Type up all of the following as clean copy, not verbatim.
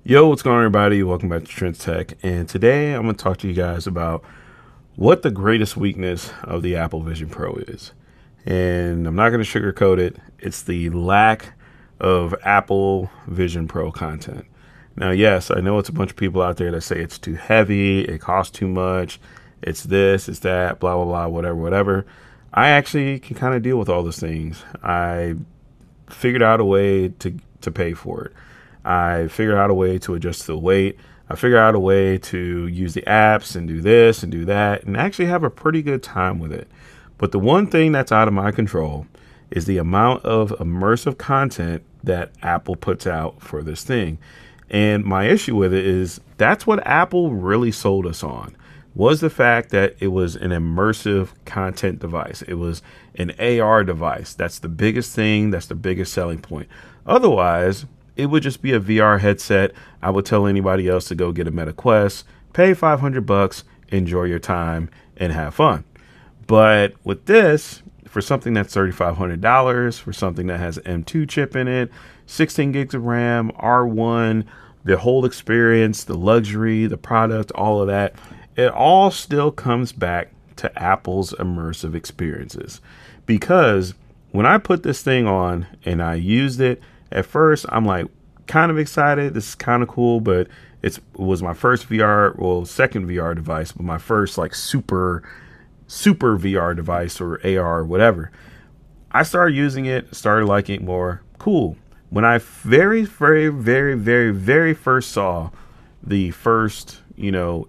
Yo, what's going on, everybody? Welcome back to Trends Tech. And today I'm going to talk to you guys about what the greatest weakness of the Apple Vision Pro is. And I'm not going to sugarcoat it. It's the lack of Apple Vision Pro content. Now, yes, I know it's a bunch of people out there that say it's too heavy, it costs too much, it's this, it's that, blah, blah, blah, whatever, whatever. I actually can kind of deal with all those things. I figured out a way to pay for it. I figured out a way to adjust the weight. I figured out a way to use the apps and do this and do that and actually have a pretty good time with it. But the one thing that's out of my control is the amount of immersive content that Apple puts out for this thing. And my issue with it is that's what Apple really sold us on, was the fact that it was an immersive content device. It was an AR device. That's the biggest thing. That's the biggest selling point. Otherwise, it would just be a VR headset. I would tell anybody else to go get a Meta Quest, pay $500, enjoy your time, and have fun. But with this, for something that's $3,500, for something that has an M2 chip in it, 16 gigs of RAM, R1, the whole experience, the luxury, the product, all of that, it all still comes back to Apple's immersive experiences. Because when I put this thing on and I used it, at first, I'm like kind of excited. This is kind of cool, but it was my first VR, well, second VR device, but my first like super VR device or AR or whatever. I started using it, started liking it more. Cool. When I very first saw the first,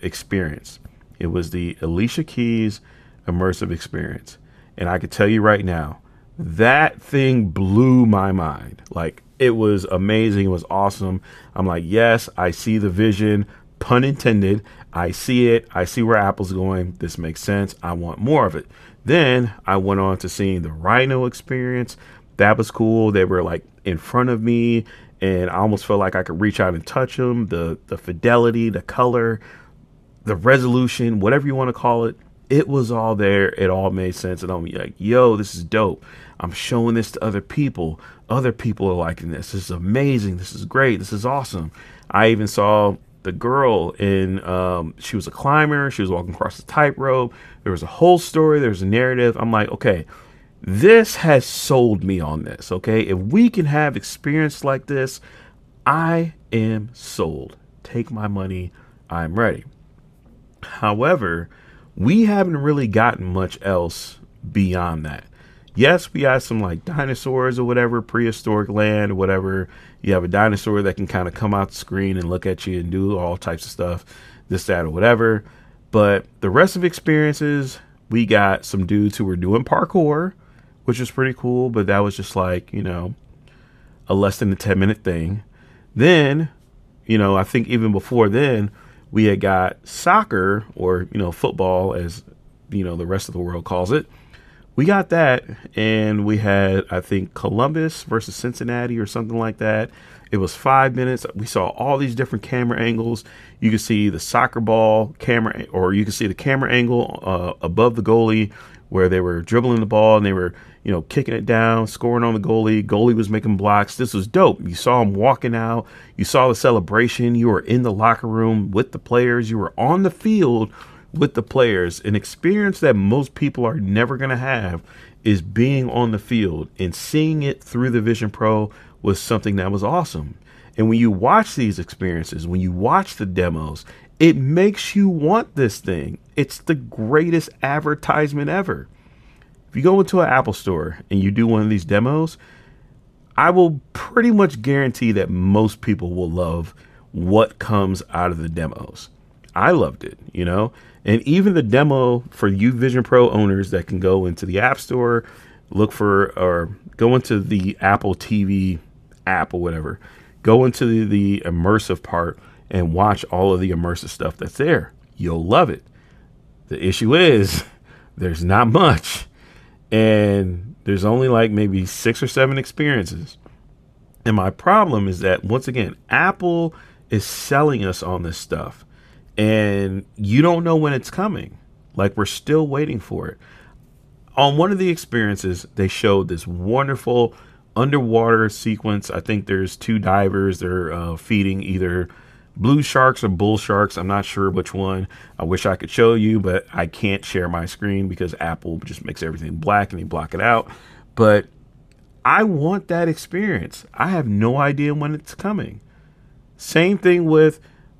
experience, it was the Alicia Keys immersive experience. And I could tell you right now, that thing blew my mind. Like, it was amazing. It was awesome. I'm like, yes, I see the vision, pun intended. I see it. I see where Apple's going. This makes sense. I want more of it. Then I went on to seeing the Rhino experience. That was cool. They were like in front of me and I almost felt like I could reach out and touch them. The fidelity, the color, the resolution, whatever you want to call it. It was all there. It all made sense. And I'm like, yo, this is dope. I'm showing this to other people. Other people are liking this. This is amazing. This is great. This is awesome. I even saw the girl in, she was a climber. She was walking across the tightrope. There was a whole story. There's a narrative. I'm like, okay, this has sold me on this. Okay. If we can have experience like this, I am sold. Take my money. I'm ready. However, we haven't really gotten much else beyond that. Yes, we have some like dinosaurs or whatever, prehistoric land or whatever. You have a dinosaur that can kind of come out the screen and look at you and do all types of stuff, this, that, or whatever. But the rest of experiences, we got some dudes who were doing parkour, which was pretty cool. But that was just like, a less than a 10-minute thing. Then, I think even before then, we had got soccer or, football as, the rest of the world calls it. We got that, and we had, I think, Columbus versus Cincinnati or something like that. It was 5 minutes. We saw all these different camera angles. You could see the soccer ball camera, or you could see the camera angle above the goalie where they were dribbling the ball and they were, kicking it down, scoring on the goalie. Goalie was making blocks. This was dope. You saw him walking out. You saw the celebration. You were in the locker room with the players. You were on the field with the players. An experience that most people are never going to have is being on the field, and seeing it through the Vision Pro was something that was awesome. And when you watch these experiences, when you watch the demos, it makes you want this thing. It's the greatest advertisement ever. If you go into an Apple store and you do one of these demos, I will pretty much guarantee that most people will love what comes out of the demos. I loved it, and even the demo for you Vision Pro owners that can go into the App Store, look for, or go into the Apple TV app or whatever, go into the immersive part and watch all of the immersive stuff that's there. You'll love it. The issue is there's not much, and there's only like maybe 6 or 7 experiences. And my problem is that, once again, Apple is selling us on this stuff. And you don't know when it's coming. Like, we're still waiting for it. On one of the experiences, they showed this wonderful underwater sequence. I think there's 2 divers. They're feeding either blue sharks or bull sharks. I'm not sure which one. I wish I could show you, but I can't share my screen because Apple just makes everything black and they block it out. But I want that experience. I have no idea when it's coming. Same thing with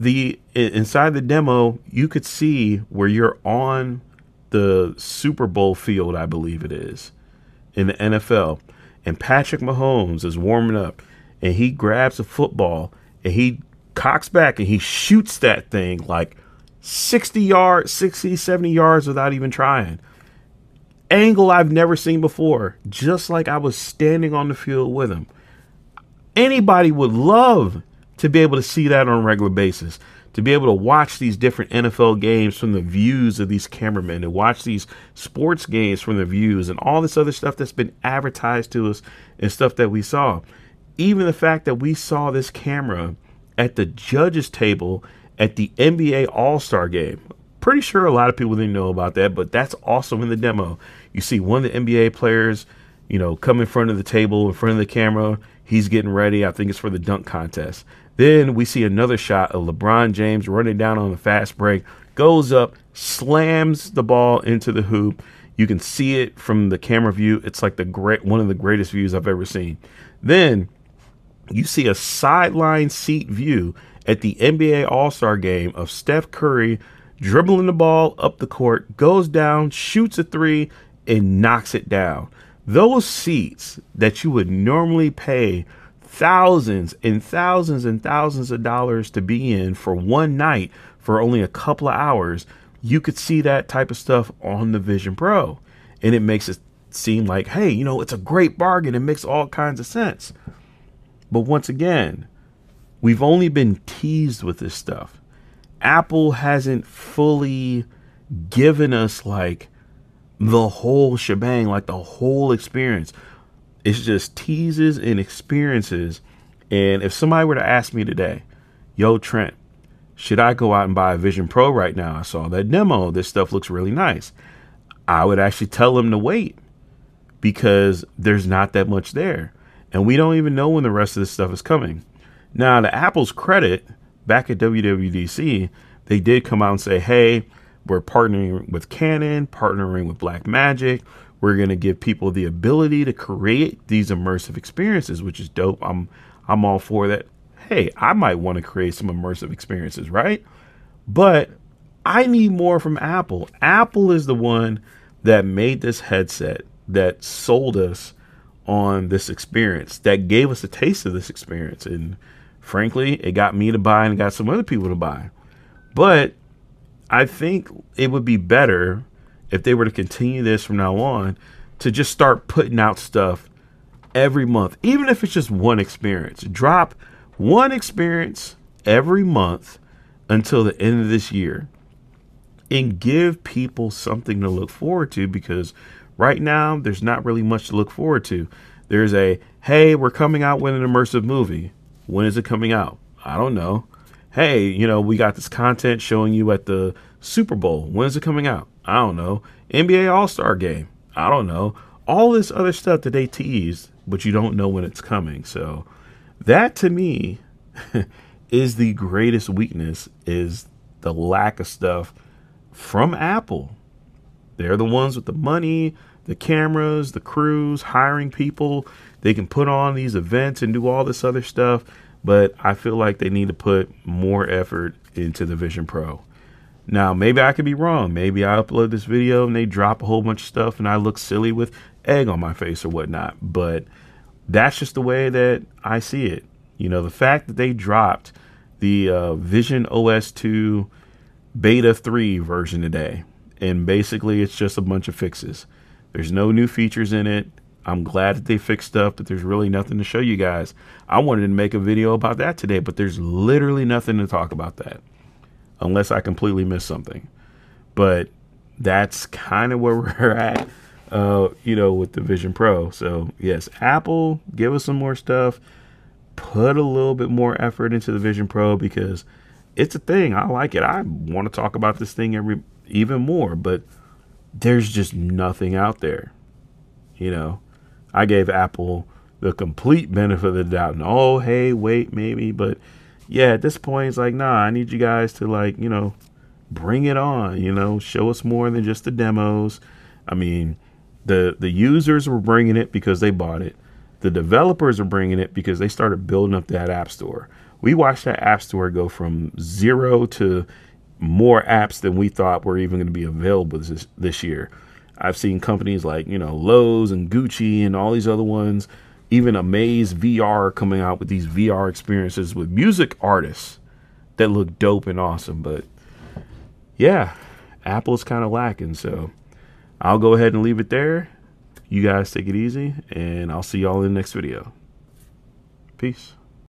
the inside the demo. You could see where you're on the Super Bowl field, I believe it is, in the NFL. And Patrick Mahomes is warming up and he grabs a football and he cocks back and he shoots that thing like 60 yards, 60, 70 yards without even trying. Angle I've never seen before, just like I was standing on the field with him. Anybody would love to be able to see that on a regular basis, to be able to watch these different NFL games from the views of these cameramen and watch these sports games from the views and all this other stuff that's been advertised to us and stuff that we saw. Even the fact that we saw this camera at the judges table at the NBA All-Star game. Pretty sure a lot of people didn't know about that, but that's also in the demo. You see one of the NBA players, come in front of the table, in front of the camera. He's getting ready. I think it's for the dunk contest. Then we see another shot of LeBron James running down on the fast break, goes up, slams the ball into the hoop. You can see it from the camera view. It's like one of the greatest views I've ever seen. Then you see a sideline seat view at the NBA All-Star game of Steph Curry dribbling the ball up the court, goes down, shoots a three, and knocks it down. Those seats that you would normally pay thousands and thousands and thousands of dollars to be in for one night for only a couple of hours, you could see that type of stuff on the Vision Pro. And it makes it seem like, hey, it's a great bargain. It makes all kinds of sense. But once again, we've only been teased with this stuff. Apple hasn't fully given us like the whole shebang, like the whole experience. It's just teases and experiences. And if somebody were to ask me today, yo, Trent, should I go out and buy a Vision Pro right now? I saw that demo. This stuff looks really nice. I would actually tell them to wait because there's not that much there. And we don't even know when the rest of this stuff is coming. Now, to Apple's credit, back at WWDC, they did come out and say, hey, we're partnering with Canon, partnering with Blackmagic. We're going to give people the ability to create these immersive experiences, which is dope. I'm all for that. Hey, I might want to create some immersive experiences, right? But I need more from Apple. Apple is the one that made this headset, that sold us on this experience, that gave us a taste of this experience. And frankly, it got me to buy and got some other people to buy. But I think it would be better if they were to continue this from now on, to just start putting out stuff every month, even if it's just one experience. Drop one experience every month until the end of this year and give people something to look forward to, because right now there's not really much to look forward to. There's hey, we're coming out with an immersive movie. When is it coming out? I don't know. Hey, we got this content showing you at the Super Bowl. When is it coming out? I don't know. NBA All-Star game. I don't know. All this other stuff that they tease, but you don't know when it's coming. So that to me is the greatest weakness, is the lack of stuff from Apple. They're the ones with the money, the cameras, the crews, hiring people. They can put on these events and do all this other stuff. But I feel like they need to put more effort into the Vision Pro. Now, maybe I could be wrong. Maybe I upload this video and they drop a whole bunch of stuff and I look silly with egg on my face or whatnot. But that's just the way that I see it. The fact that they dropped the Vision OS 2 Beta 3 version today, and basically it's just a bunch of fixes. There's no new features in it. I'm glad that they fixed stuff, but there's really nothing to show you guys. I wanted to make a video about that today, but there's literally nothing to talk about that, unless I completely missed something. But that's kind of where we're at, with the Vision Pro. So yes, Apple, give us some more stuff. Put a little bit more effort into the Vision Pro, because it's a thing. I like it. I want to talk about this thing even more, but there's just nothing out there. I gave Apple the complete benefit of the doubt. And, oh, hey, wait, maybe. But, yeah, at this point, it's like, nah, I need you guys to, like, bring it on, show us more than just the demos. I mean, the users were bringing it because they bought it. The developers are bringing it because they started building up that app store. We watched that app store go from 0 to more apps than we thought were even going to be available this year. I've seen companies like, Lowe's and Gucci and all these other ones, even Amaze VR coming out with these VR experiences with music artists that look dope and awesome. But yeah, Apple's kind of lacking. So I'll go ahead and leave it there. You guys take it easy, and I'll see y'all in the next video. Peace.